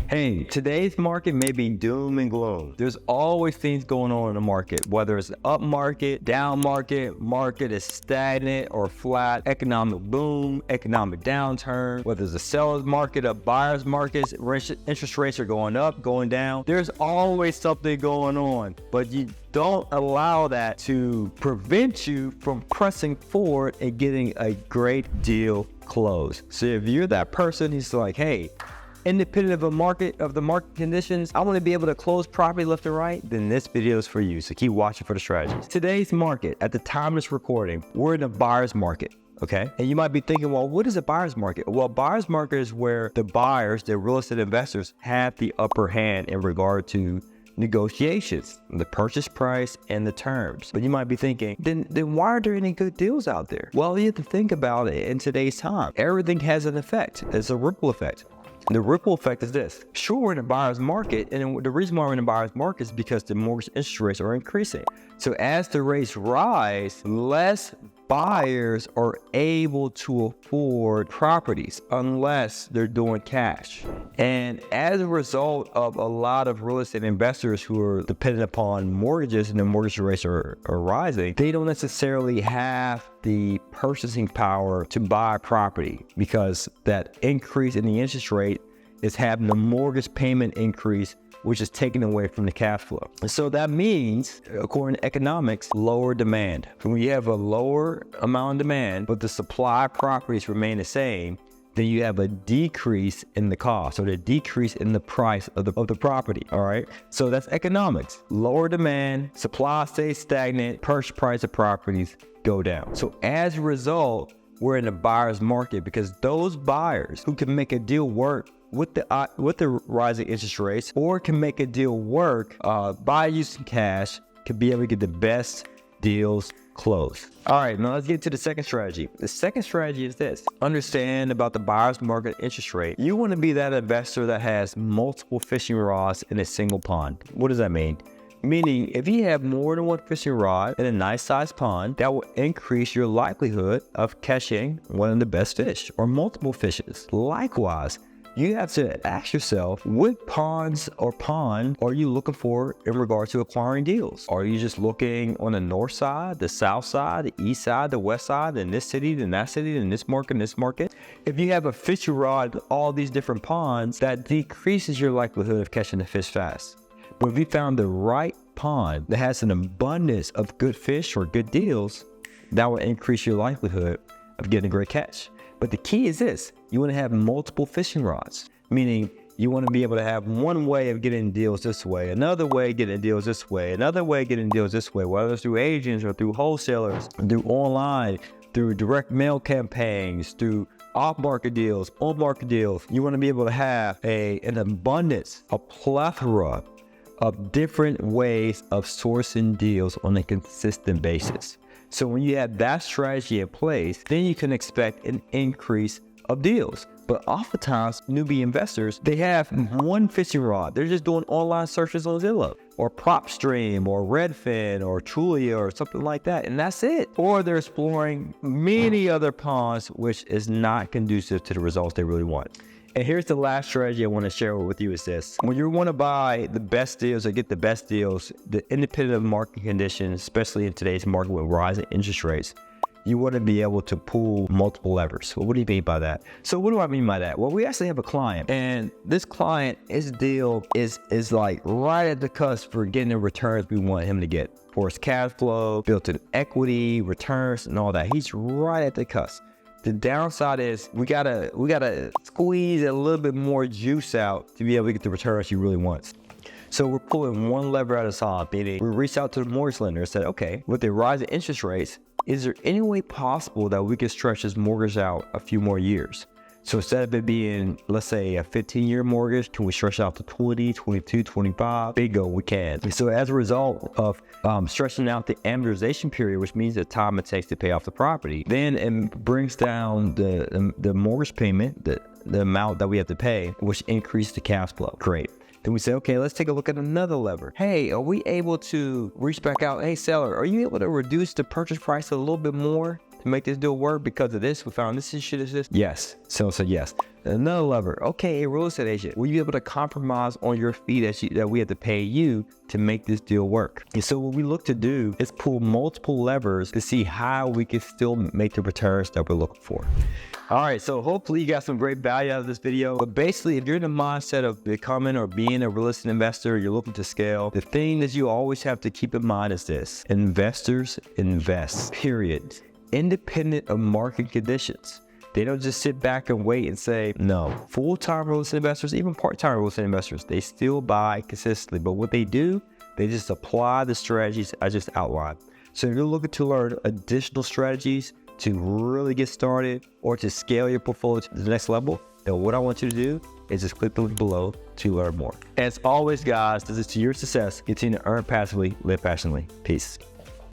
Hey, today's market may be doom and gloom. There's always things going on in the market, whether it's an up market, down market, market is stagnant or flat, economic boom, economic downturn, whether it's a seller's market, a buyer's market, interest rates are going up, going down. There's always something going on, but you don't allow that to prevent you from pressing forward and getting a great deal closed. So if you're that person who's like, hey, independent of the market conditions, I want to be able to close property left and right, then this video is for you. So keep watching for the strategies. Today's market, at the time of this recording, we're in a buyer's market. Okay. And you might be thinking, well, what is a buyer's market? Well, buyer's market is where the buyers, the real estate investors, have the upper hand in regard to negotiations, the purchase price and the terms. But you might be thinking, then why are there any good deals out there? Well, you have to think about it in today's time. Everything has an effect. It's a ripple effect. The ripple effect is this. Sure, we're in a buyer's market, and the reason why we're in a buyer's market is because the mortgage interest rates are increasing. So as the rates rise, less buyers are able to afford properties unless they're doing cash. And as a result of a lot of real estate investors who are dependent upon mortgages and the mortgage rates are rising, they don't necessarily have the purchasing power to buy property because that increase in the interest rate is having the mortgage payment increase, which is taken away from the cash flow. And so that means, according to economics, lower demand. When you have a lower amount of demand, but the supply of properties remain the same, then you have a decrease in the cost or the decrease in the price of the property, all right? So that's economics. Lower demand, supply stays stagnant, purchase price of properties go down. So as a result, we're in a buyer's market because those buyers who can make a deal work with the rising interest rates or can make a deal work by using cash can be able to get the best deals closed. All right, now let's get to the second strategy. The second strategy is this. Understand about the buyer's market interest rate. You want to be that investor that has multiple fishing rods in a single pond. What does that mean? Meaning, if you have more than one fishing rod in a nice sized pond, that will increase your likelihood of catching one of the best fish or multiple fishes. Likewise, you have to ask yourself, what ponds or pond are you looking for in regard to acquiring deals? Are you just looking on the north side, the south side, the east side, the west side, in this city, then that city, in this market, in this market? If you have a fishing rod, all these different ponds, that decreases your likelihood of catching the fish fast. But if you found the right pond that has an abundance of good fish or good deals, that will increase your likelihood of getting a great catch. But the key is this. You want to have multiple fishing rods, meaning you want to be able to have one way of getting deals this way, another way of getting deals this way, another way of getting deals this way, whether it's through agents or through wholesalers, through online, through direct mail campaigns, through off-market deals, on-market deals. You want to be able to have an abundance, a plethora of different ways of sourcing deals on a consistent basis. So when you have that strategy in place, then you can expect an increase of deals. But oftentimes, newbie investors, they have one fishing rod. They're just doing online searches on Zillow or PropStream or Redfin or Trulia or something like that, and that's it. Or they're exploring many other ponds, which is not conducive to the results they really want. And here's the last strategy I want to share with you is this. When you want to buy the best deals or get the best deals, the independent of market conditions, especially in today's market with rising interest rates, you want to be able to pull multiple levers. Well, what do you mean by that? So what do I mean by that? Well, we actually have a client, and this client, his deal is like right at the cusp for getting the returns we want him to get for his cash flow, built-in equity, returns, and all that. He's right at the cusp. The downside is we gotta squeeze a little bit more juice out to be able to get the returns he really wants. So we're pulling one lever at a time, meaning we reached out to the mortgage lender and said, okay, with the rising interest rates, is there any way possible that we can stretch this mortgage out a few more years? So instead of it being, let's say, a 15-year mortgage, can we stretch out to 20, 22, 25? Bingo, we can. So as a result of stretching out the amortization period, which means the time it takes to pay off the property, then it brings down the mortgage payment, the amount that we have to pay, which increases the cash flow. Great. Then we say, okay, let's take a look at another lever. Hey, are we able to reach back out? Hey, seller, are you able to reduce the purchase price a little bit more to to make this deal work because of this. We found this issue, this. Yes. So yes. Another lever. Okay, a real estate agent, will you be able to compromise on your fee that we have to pay you to make this deal work? And so what we look to do is pull multiple levers to see how we can still make the returns that we're looking for. All right, so hopefully you got some great value out of this video. But basically, if you're in the mindset of becoming or being a real estate investor, you're looking to scale, the thing that you always have to keep in mind is this: investors invest, period, independent of market conditions. They don't just sit back and wait and say, no. Full-time real estate investors, even part-time real estate investors, they still buy consistently. But what they do, they just apply the strategies I just outlined. So if you're looking to learn additional strategies to really get started or to scale your portfolio to the next level, then what I want you to do is just click the link below to learn more. As always, guys, this is to your success. Continue to earn passively, live passionately. Peace.